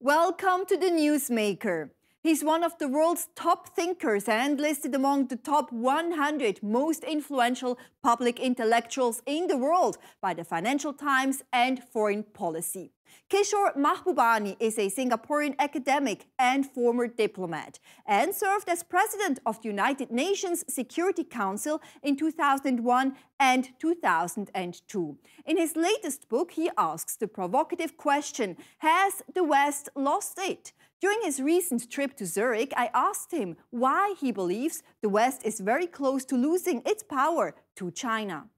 Welcome to the Newsmaker. He's one of the world's top thinkers and listed among the top 100 most influential public intellectuals in the world by the Financial Times and Foreign Policy. Kishore Mahbubani is a Singaporean academic and former diplomat and served as president of the United Nations Security Council in 2001 and 2002. In his latest book, he asks the provocative question, has the West lost it? During his recent trip to Zurich, I asked him why he believes the West is very close to losing its power to China.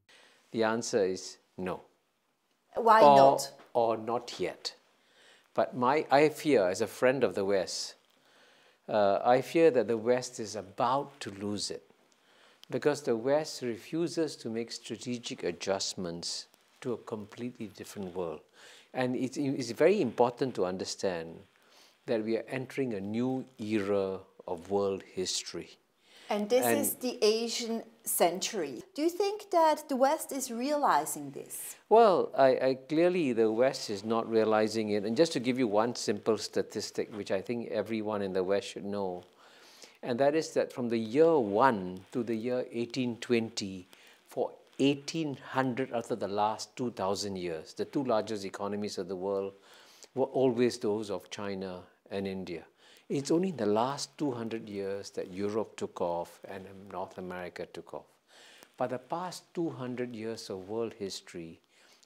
The answer is no. Why not? Or not yet. But I fear, as a friend of the West, I fear that the West is about to lose it because the West refuses to make strategic adjustments to a completely different world. And it's very important to understand that we are entering a new era of world history. And this is the Asian century. Do you think that the West is realizing this? Well, I clearly the West is not realizing it. And just to give you one simple statistic, which I think everyone in the West should know, and that is that from the year 1 to the year 1820, for 1800 out of the last 2,000 years, the two largest economies of the world were always those of China and India. It's only in the last 200 years that Europe took off and North America took off. But the past 200 years of world history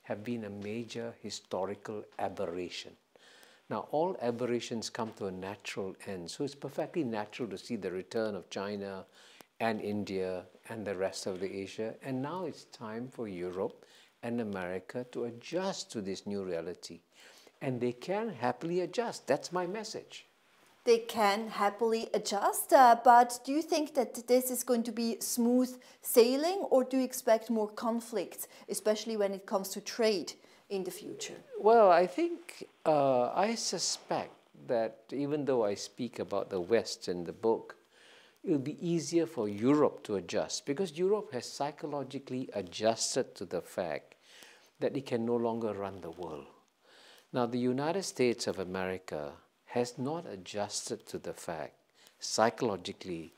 have been a major historical aberration. Now, all aberrations come to a natural end, so it's perfectly natural to see the return of China and India and the rest of the Asia. And now it's time for Europe and America to adjust to this new reality. And they can happily adjust. That's my message. They can happily adjust, but do you think that this is going to be smooth sailing, or do you expect more conflicts, especially when it comes to trade in the future? Well, I think, I suspect that even though I speak about the West in the book, it will be easier for Europe to adjust because Europe has psychologically adjusted to the fact that it can no longer run the world. Now, the United States of America has not adjusted to the fact, psychologically,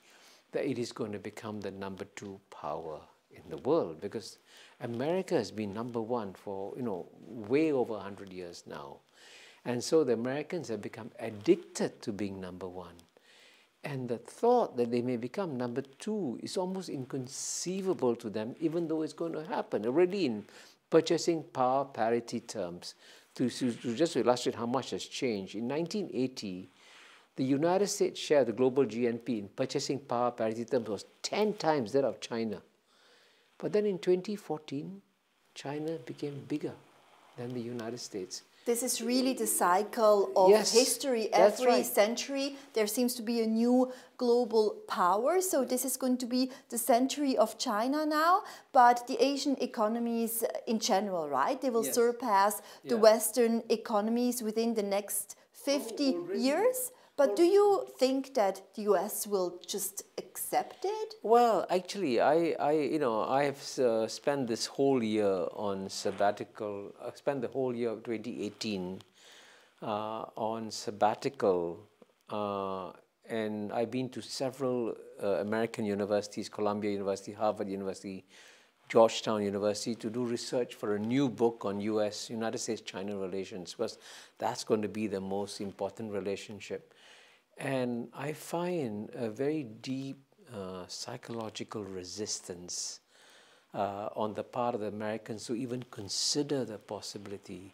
that it is going to become the number 2 power in the world because America has been number 1 for, way over 100 years now. And so the Americans have become addicted to being number 1. And the thought that they may become number 2 is almost inconceivable to them, even though it's going to happen. Already in purchasing power parity terms, to just illustrate how much has changed, in 1980, the United States share of the global GNP in purchasing power parity terms was 10 times that of China. But then in 2014, China became bigger than the United States. This is really the cycle of history. Every century there seems to be a new global power. So this is going to be the century of China now, but the Asian economies in general, right? They will surpass the Western economies within the next 50 years. But do you think that the US will just accept it? Well, actually, I have spent this whole year on sabbatical. I spent the whole year of 2018 on sabbatical, and I've been to several American universities: Columbia University, Harvard University, Georgetown University, to do research for a new book on United States-China relations, because that's going to be the most important relationship. And I find a very deep psychological resistance on the part of the Americans to even consider the possibility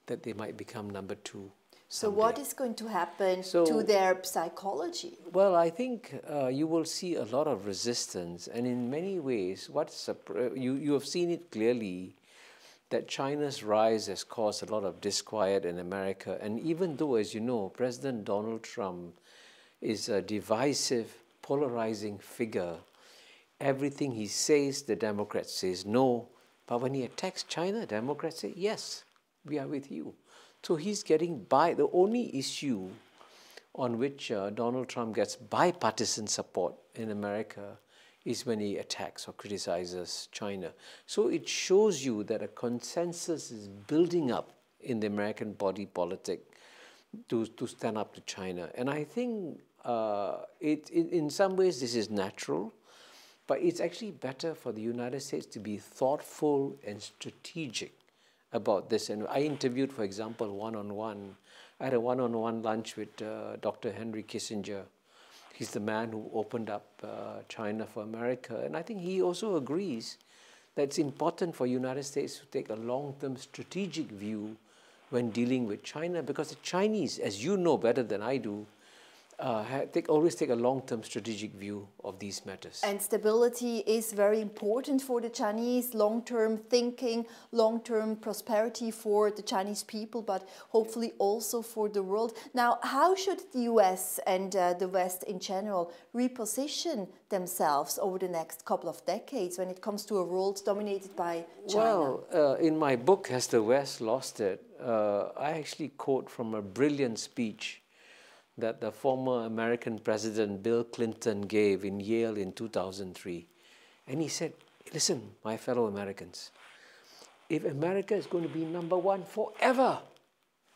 that they might become number 2. So what is going to happen to their psychology? Well, I think you will see a lot of resistance, and in many ways, you have seen it clearly that China's rise has caused a lot of disquiet in America. And even though, as you know, President Donald Trump is a divisive, polarizing figure, everything he says, the Democrats says no. But when he attacks China, Democrats say, yes, we are with you. So he's getting by. The only issue on which Donald Trump gets bipartisan support in America is when he attacks or criticizes China. So it shows you that a consensus is building up in the American body politic to stand up to China. And I think in some ways this is natural, but it's actually better for the United States to be thoughtful and strategic about this. And I interviewed, for example, one-on-one. I had a one-on-one lunch with Dr. Henry Kissinger. He's the man who opened up China for America. And I think he also agrees that it's important for the United States to take a long-term strategic view when dealing with China, because the Chinese, as you know better than I do, always take a long-term strategic view of these matters. And stability is very important for the Chinese, long-term thinking, long-term prosperity for the Chinese people, but hopefully also for the world. Now, how should the US and the West in general reposition themselves over the next couple of decades when it comes to a world dominated by China? Well, in my book, Has the West Lost It?, I actually quote from a brilliant speech that the former American President Bill Clinton gave in Yale in 2003. And he said, listen, my fellow Americans, if America is going to be #1 forever,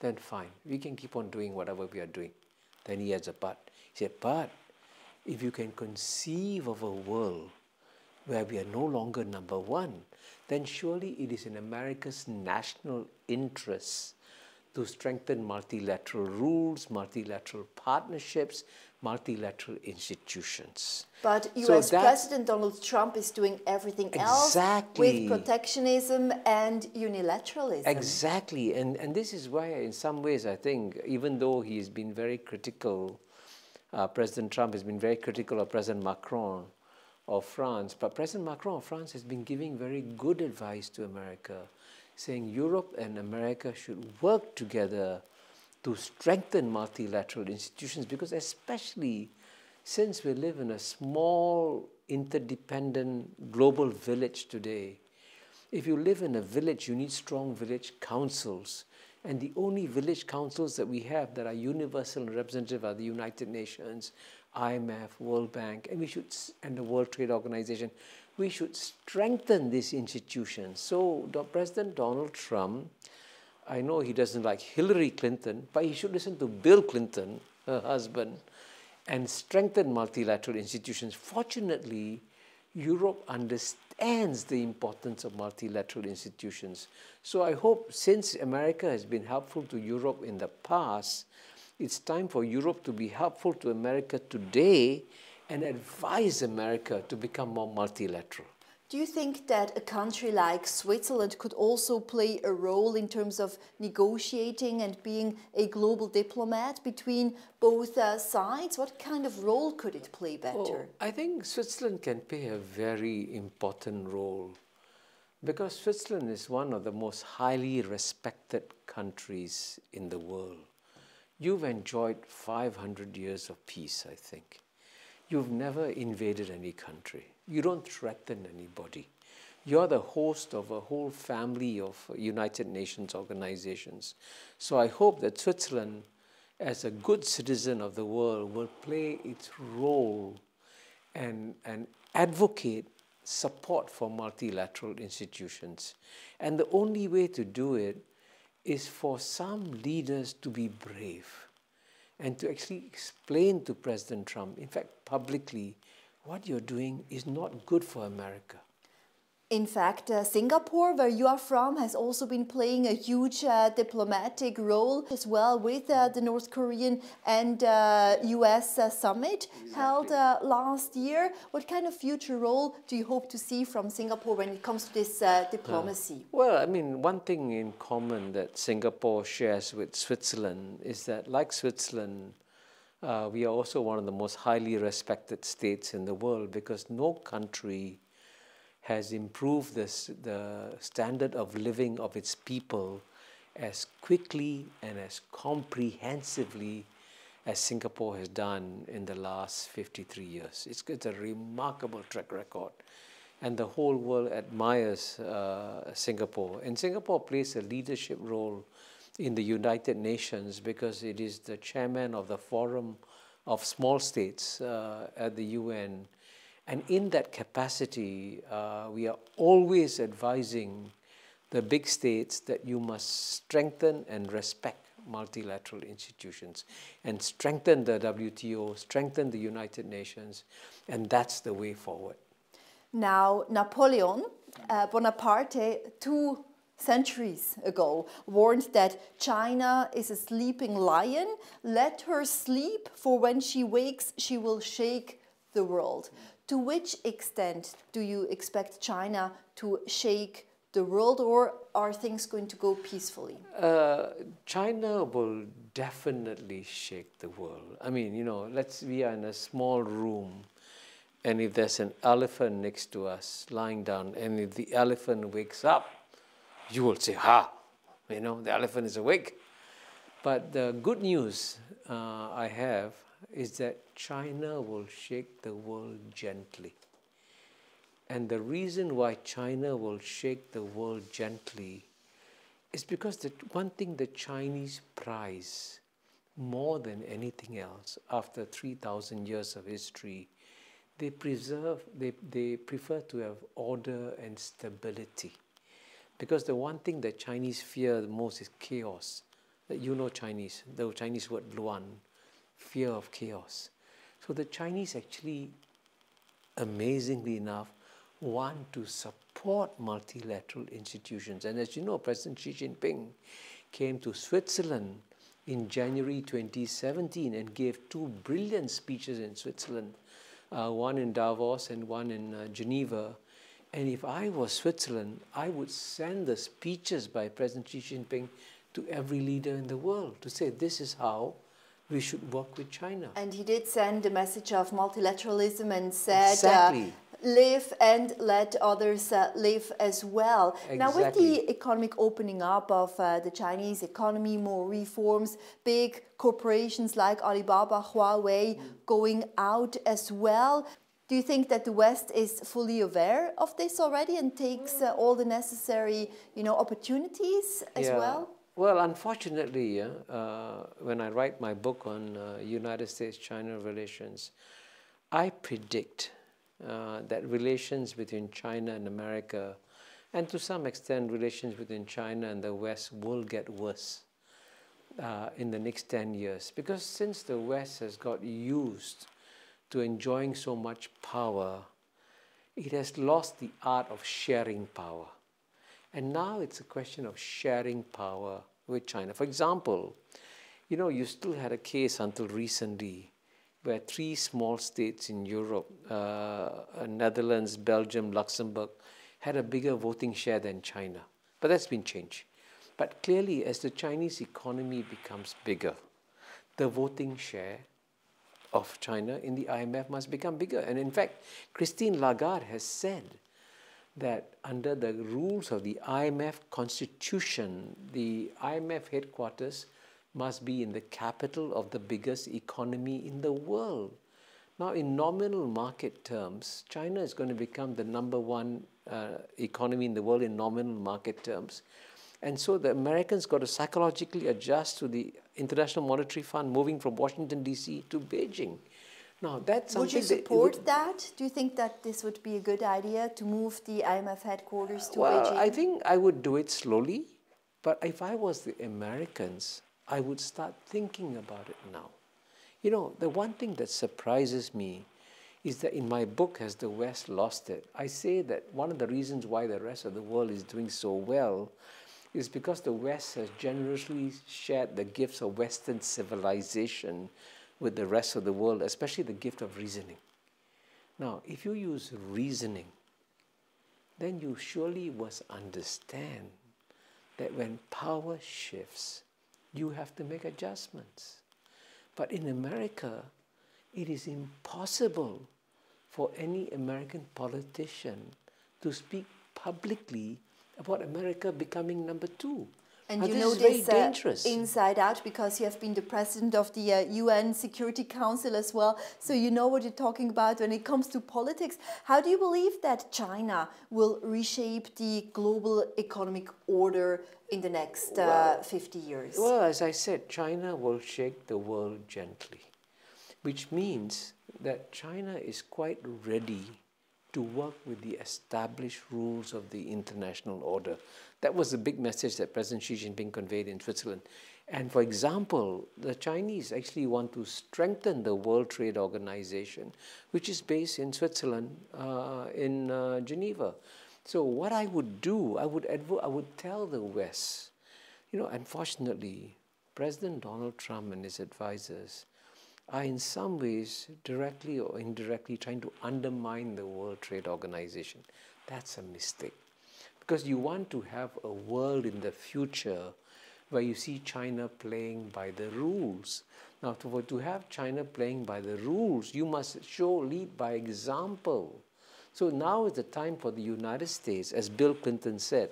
then fine, we can keep on doing whatever we are doing. Then he adds a but. He said, but if you can conceive of a world where we are no longer #1, then surely it is in America's national interests to strengthen multilateral rules, multilateral partnerships, multilateral institutions. But US President Donald Trump is doing everything else with protectionism and unilateralism. Exactly, and this is why in some ways I think, even though he's been very critical, President Trump has been very critical of President Macron of France, but President Macron of France has been giving very good advice to America, saying Europe and America should work together to strengthen multilateral institutions, because especially since we live in a small, interdependent global village today, if you live in a village, you need strong village councils. And the only village councils that we have that are universal and representative are the United Nations, IMF, World Bank, and the World Trade Organization. We should strengthen these institutions. So President Donald Trump, I know he doesn't like Hillary Clinton, but he should listen to Bill Clinton, her husband, and strengthen multilateral institutions. Fortunately, Europe understands the importance of multilateral institutions. So I hope, since America has been helpful to Europe in the past, it's time for Europe to be helpful to America today and advise America to become more multilateral. Do you think that a country like Switzerland could also play a role in terms of negotiating and being a global diplomat between both sides? What kind of role could it play better? I think Switzerland can play a very important role, because Switzerland is one of the most highly respected countries in the world. You've enjoyed 500 years of peace, I think. You've never invaded any country. You don't threaten anybody. You're the host of a whole family of United Nations organizations. So I hope that Switzerland, as a good citizen of the world, will play its role and advocate support for multilateral institutions. And the only way to do it is for some leaders to be brave and to actually explain to President Trump, in fact, publicly, what you're doing is not good for America. In fact, Singapore, where you are from, has also been playing a huge diplomatic role as well with the North Korean and US summit held last year. What kind of future role do you hope to see from Singapore when it comes to this diplomacy? Well, I mean, one thing in common that Singapore shares with Switzerland is that, like Switzerland, we are also one of the most highly respected states in the world, because no country has improved the standard of living of its people as quickly and as comprehensively as Singapore has done in the last 53 years. It's a remarkable track record. And the whole world admires Singapore. And Singapore plays a leadership role in the United Nations because it is the chairman of the Forum of Small States at the UN. And in that capacity, we are always advising the big states that you must strengthen and respect multilateral institutions and strengthen the WTO, strengthen the United Nations, and that's the way forward. Now, Napoleon Bonaparte, 2 centuries ago, warned that China is a sleeping lion. Let her sleep, for when she wakes, she will shake the world. To which extent do you expect China to shake the world, or are things going to go peacefully? China will definitely shake the world. I mean, you know, we are in a small room, and if there's an elephant next to us lying down, and if the elephant wakes up, you will say, ha, you know, the elephant is awake. But the good news I have is that China will shake the world gently. And the reason why China will shake the world gently is because the one thing the Chinese prize more than anything else after 3,000 years of history, they prefer to have order and stability. Because the one thing that Chinese fear the most is chaos. You know Chinese, the Chinese word luan, fear of chaos. So the Chinese actually, amazingly enough, want to support multilateral institutions. And as you know, President Xi Jinping came to Switzerland in January 2017 and gave 2 brilliant speeches in Switzerland, one in Davos and one in Geneva. And if I was Switzerland, I would send the speeches by President Xi Jinping to every leader in the world to say, this is how we should work with China. And he did send a message of multilateralism and said, exactly. Live and let others live as well. Exactly. Now, with the economic opening up of the Chinese economy, more reforms, big corporations like Alibaba, Huawei going out as well, do you think that the West is fully aware of this already and takes all the necessary, opportunities as well? Well, unfortunately, when I write my book on United States-China relations, I predict that relations between China and America, and to some extent relations between China and the West, will get worse in the next 10 years. Because since the West has got used to enjoying so much power, it has lost the art of sharing power. And now it's a question of sharing power with China. For example, you still had a case until recently where 3 small states in Europe, Netherlands, Belgium, Luxembourg, had a bigger voting share than China. But that's been changed. But clearly, as the Chinese economy becomes bigger, the voting share of China in the IMF must become bigger. And in fact, Christine Lagarde has said that under the rules of the IMF constitution, the IMF headquarters must be in the capital of the biggest economy in the world. Now, in nominal market terms, China is going to become the #1 economy in the world in nominal market terms. And so the Americans got to psychologically adjust to the International Monetary Fund moving from Washington, D.C. to Beijing. Now, that's something. Would you support that? Do you think that this would be a good idea to move the IMF headquarters to Beijing? Well, I think I would do it slowly. But if I was the Americans, I would start thinking about it now. The one thing that surprises me is that in my book, Has the West Lost It?, I say that one of the reasons why the rest of the world is doing so well is because the West has generously shared the gifts of Western civilization with the rest of the world, especially the gift of reasoning. Now, if you use reasoning, then you surely must understand that when power shifts, you have to make adjustments. But in America, it is impossible for any American politician to speak publicly about America becoming #2. And this you know is very this dangerous. inside out because you have been the president of the UN Security Council as well. So you know what you're talking about when it comes to politics. How do you believe that China will reshape the global economic order in the next 50 years? Well, as I said, China will shake the world gently, which means that China is quite ready to work with the established rules of the international order. That was the big message that President Xi Jinping conveyed in Switzerland. And for example, the Chinese actually want to strengthen the World Trade Organization, which is based in Switzerland, in Geneva. So what I would do, I would tell the West, you know, unfortunately, President Donald Trump and his advisors are in some ways directly or indirectly trying to undermine the World Trade Organization. That's a mistake. Because you want to have a world in the future where you see China playing by the rules. Now, to have China playing by the rules, you must lead by example. So now is the time for the United States, as Bill Clinton said,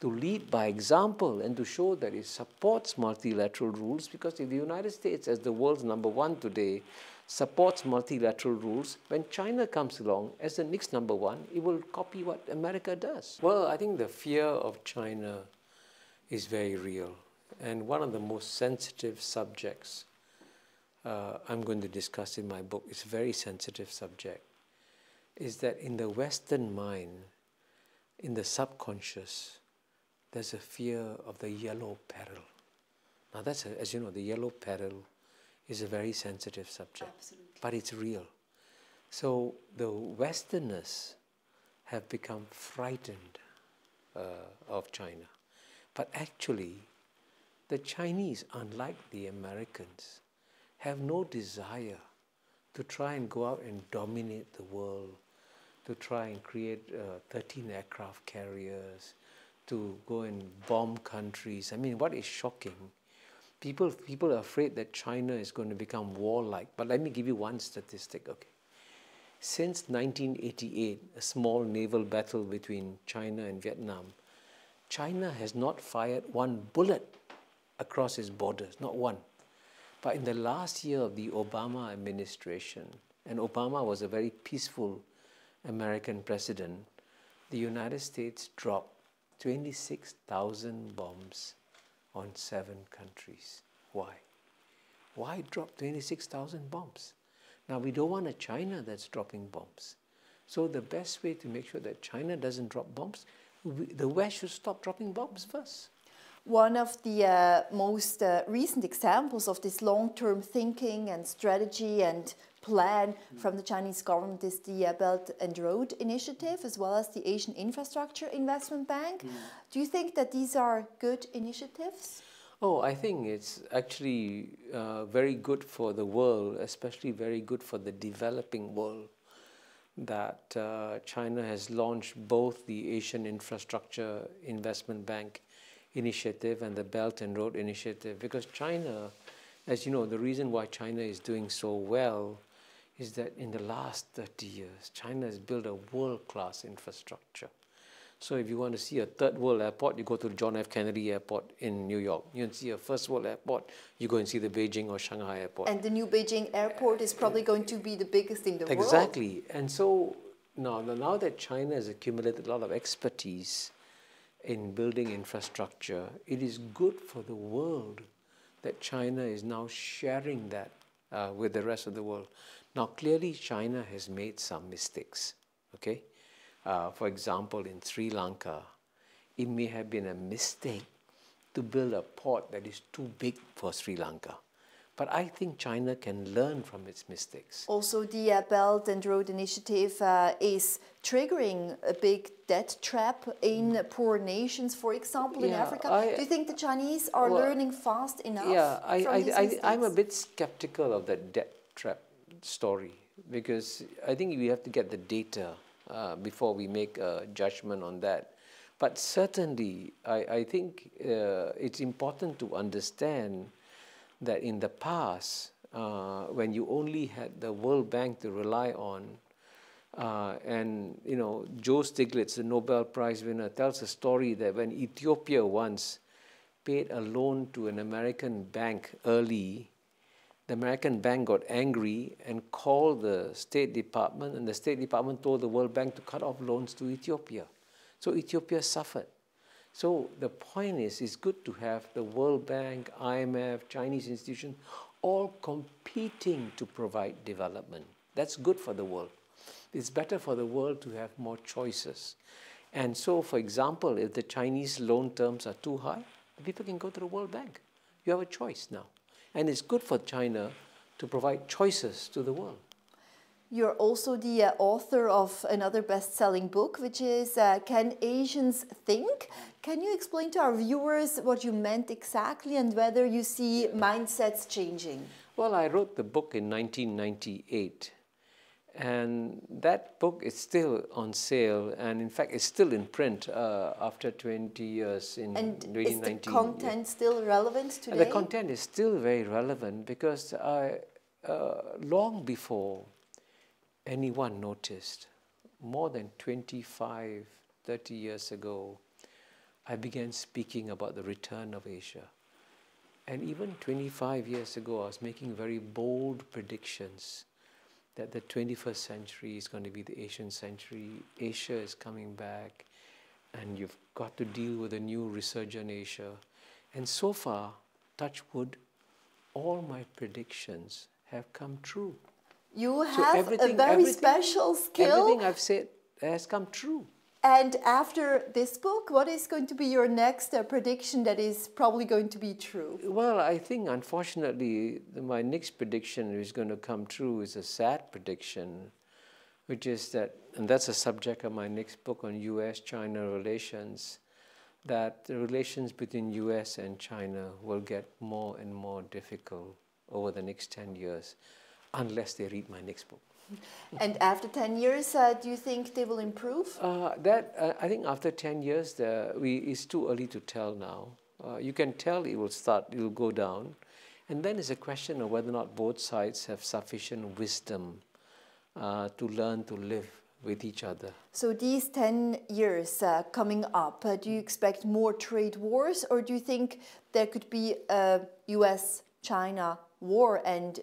to lead by example and to show that it supports multilateral rules, because if the United States, as the world's #1 today, supports multilateral rules, when China comes along as the next #1, it will copy what America does. Well, I think the fear of China is very real. And one of the most sensitive subjects I'm going to discuss in my book, it's a very sensitive subject, is that in the Western mind, in the subconscious, there's a fear of the yellow peril. Now that's, as you know, the yellow peril is a very sensitive subject. Absolutely. But it's real. So the Westerners have become frightened of China. But actually, the Chinese, unlike the Americans, have no desire to try and go out and dominate the world, to try and create 13 aircraft carriers, to go and bomb countries. I mean, what is shocking? People are afraid that China is going to become warlike. But let me give you one statistic, okay? Since 1988, a small naval battle between China and Vietnam, China has not fired one bullet across its borders, not one. But in the last year of the Obama administration, and Obama was a very peaceful American president, the United States dropped 26,000 bombs on 7 countries. Why? Why drop 26,000 bombs? Now, we don't want a China that's dropping bombs. So the best way to make sure that China doesn't drop bombs, the West should stop dropping bombs first. One of the most recent examples of this long-term thinking and strategy and plan from the Chinese government is the Belt and Road Initiative, as well as the Asian Infrastructure Investment Bank. Do you think that these are good initiatives? Oh, I think it's actually very good for the world, especially very good for the developing world, that China has launched both the Asian Infrastructure Investment Bank initiative and the Belt and Road Initiative. Because China, as you know, the reason why China is doing so well is that in the last 30 years, China has built a world-class infrastructure. So if you want to see a third world airport, you go to the John F. Kennedy Airport in New York. You want to see a first world airport, you go and see the Beijing or Shanghai Airport. And the new Beijing airport is probably going to be the biggest in the world. Exactly. And so now that China has accumulated a lot of expertise in building infrastructure, it is good for the world that China is now sharing that with the rest of the world. Now, clearly, China has made some mistakes, okay? For example, in Sri Lanka, it may have been a mistake to build a port that is too big for Sri Lanka. But I think China can learn from its mistakes. Also, the Belt and Road Initiative is triggering a big debt trap in poor nations, for example, in Africa. Do you think the Chinese are learning fast enough from these mistakes? I'm a bit skeptical of that debt trap story, because I think we have to get the data before we make a judgment on that. But certainly, I think it's important to understand that in the past, when you only had the World Bank to rely on, and you know, Joe Stiglitz, the Nobel Prize winner, tells a story that when Ethiopia once paid a loan to an American bank early, the American bank got angry and called the State Department, and the State Department told the World Bank to cut off loans to Ethiopia. So Ethiopia suffered. So the point is, it's good to have the World Bank, IMF, Chinese institutions, all competing to provide development. That's good for the world. It's better for the world to have more choices. And so, for example, if the Chinese loan terms are too high, people can go to the World Bank. You You have a choice now. And it's good for China to provide choices to the world. You're also the author of another best-selling book, which is Can Asians Think? Can you explain to our viewers what you meant exactly and whether you see mindsets changing? Well, I wrote the book in 1998. And that book is still on sale, and in fact, it's still in print after 20 years in 2019. And is the content still relevant today? And the content is still very relevant because long before anyone noticed, more than 25, 30 years ago, I began speaking about the return of Asia. And even 25 years ago, I was making very bold predictions that the 21st century is going to be the Asian century. Asia is coming back, and you've got to deal with a new resurgent Asia. And so far, touch wood, all my predictions have come true. You have a very special skill. Everything I've said has come true. And after this book, what is going to be your next prediction that is probably going to be true? Well, I think, unfortunately, my next prediction is going to come true is a sad prediction, which is that, and that's the subject of my next book on US-China relations, that the relations between US and China will get more and more difficult over the next 10 years, unless they read my next book. And after 10 years, do you think they will improve? I think after 10 years, it's too early to tell now. You can tell it will go down. And then it's a question of whether or not both sides have sufficient wisdom to learn to live with each other. So these 10 years coming up, do you expect more trade wars, or do you think there could be a US-China war and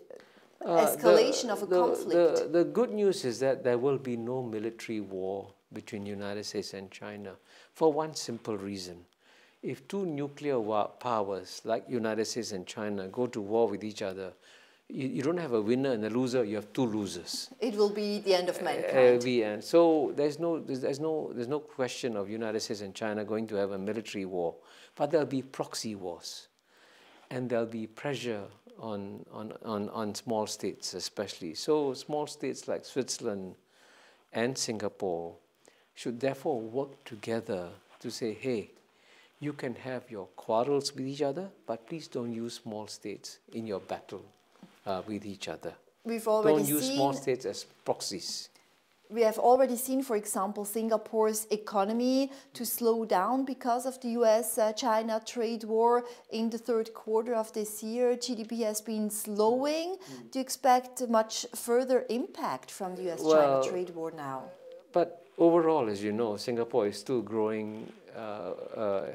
escalation of a conflict? The good news is that there will be no military war between the United States and China for one simple reason. If two nuclear powers like United States and China go to war with each other, you don't have a winner and a loser, you have two losers. It will be the end of mankind. So there's no question of United States and China going to have a military war, but there'll be proxy wars, and there'll be pressure on small states especially. So small states like Switzerland and Singapore should therefore work together to say, hey, you can have your quarrels with each other, but please don't use small states in your battle with each other. Don't use small states as proxies. We have already seen, for example, Singapore's economy to slow down because of the US-China trade war. In the third quarter of this year, GDP has been slowing. Do you expect much further impact from the US-China trade war now? But overall, as you know, Singapore is still growing,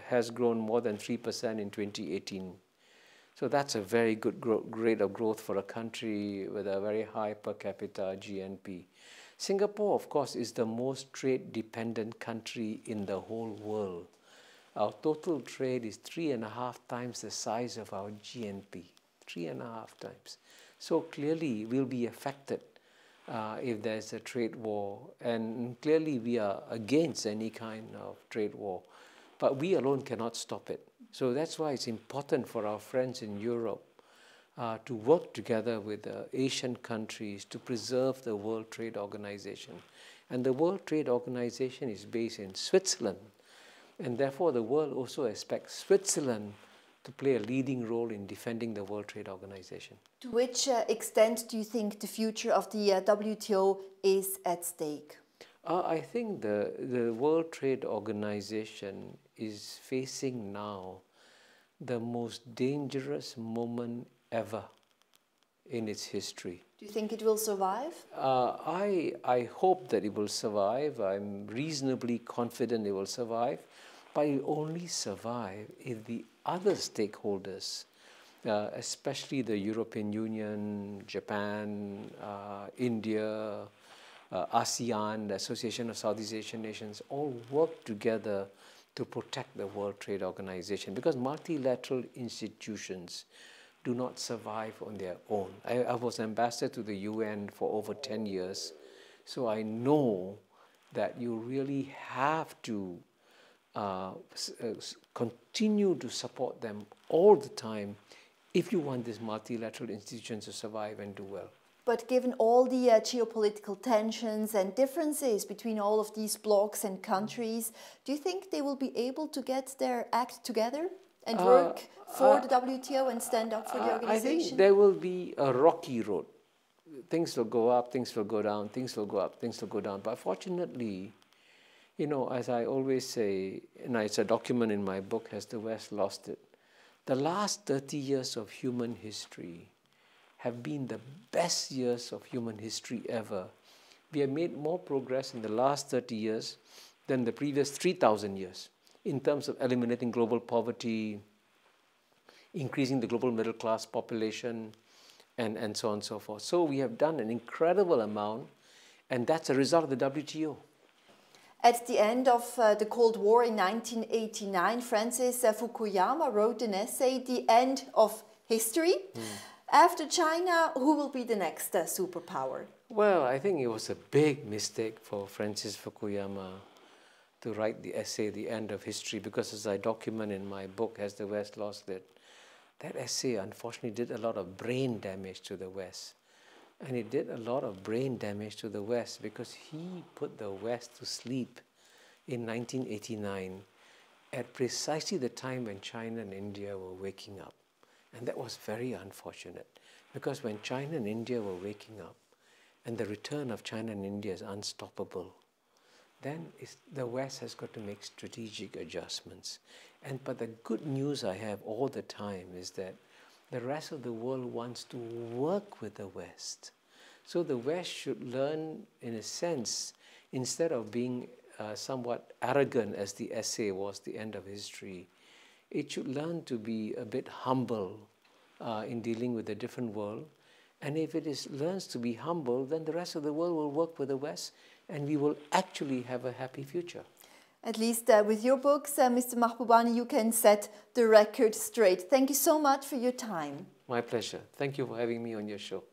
has grown more than 3% in 2018. So that's a very good rate of growth for a country with a very high per capita GNP. Singapore, of course, is the most trade-dependent country in the whole world. Our total trade is 3.5 times the size of our GNP, 3.5 times. So clearly, we'll be affected if there's a trade war. And clearly, we are against any kind of trade war. But we alone cannot stop it. So that's why it's important for our friends in Europe to work together with the Asian countries to preserve the World Trade Organization. And the World Trade Organization is based in Switzerland. And therefore, the world also expects Switzerland to play a leading role in defending the World Trade Organization. To which extent do you think the future of the WTO is at stake? I think the World Trade Organization is facing now the most dangerous moment ever in its history. Do you think it will survive? I hope that it will survive. I'm reasonably confident it will survive, but it will only survive if the other stakeholders, especially the European Union, Japan, India, ASEAN, the Association of Southeast Asian Nations, all work together to protect the World Trade Organization, because multilateral institutions do not survive on their own. I was ambassador to the UN for over 10 years, so I know that you really have to continue to support them all the time if you want this multilateral institution to survive and do well. But given all the geopolitical tensions and differences between all of these blocs and countries, do you think they will be able to get their act together and work for the WTO and stand up for the organization? I think there will be a rocky road. Things will go up, things will go down, things will go up, things will go down. But fortunately, you know, as I always say, and it's a document in my book, Has the West Lost It? The last 30 years of human history have been the best years of human history ever. We have made more progress in the last 30 years than the previous 3,000 years in terms of eliminating global poverty, increasing the global middle class population, and so on and so forth. So we have done an incredible amount, and that's a result of the WTO. At the end of the Cold War in 1989, Francis Fukuyama wrote an essay, The End of History. After China, who will be the next superpower? Well, I think it was a big mistake for Francis Fukuyama to write the essay, The End of History, because as I document in my book, Has the West Lost It? That essay unfortunately did a lot of brain damage to the West. And it did a lot of brain damage to the West because he put the West to sleep in 1989 at precisely the time when China and India were waking up. And that was very unfortunate because when China and India were waking up and the return of China and India is unstoppable, then the West has got to make strategic adjustments. But the good news I have all the time is that the rest of the world wants to work with the West. So the West should learn, in a sense, instead of being somewhat arrogant as the essay was, The End of History, it should learn to be a bit humble in dealing with a different world. And if it learns to be humble, then the rest of the world will work with the West and we will actually have a happy future. At least with your books, Mr. Mahbubani, you can set the record straight. Thank you so much for your time. My pleasure. Thank you for having me on your show.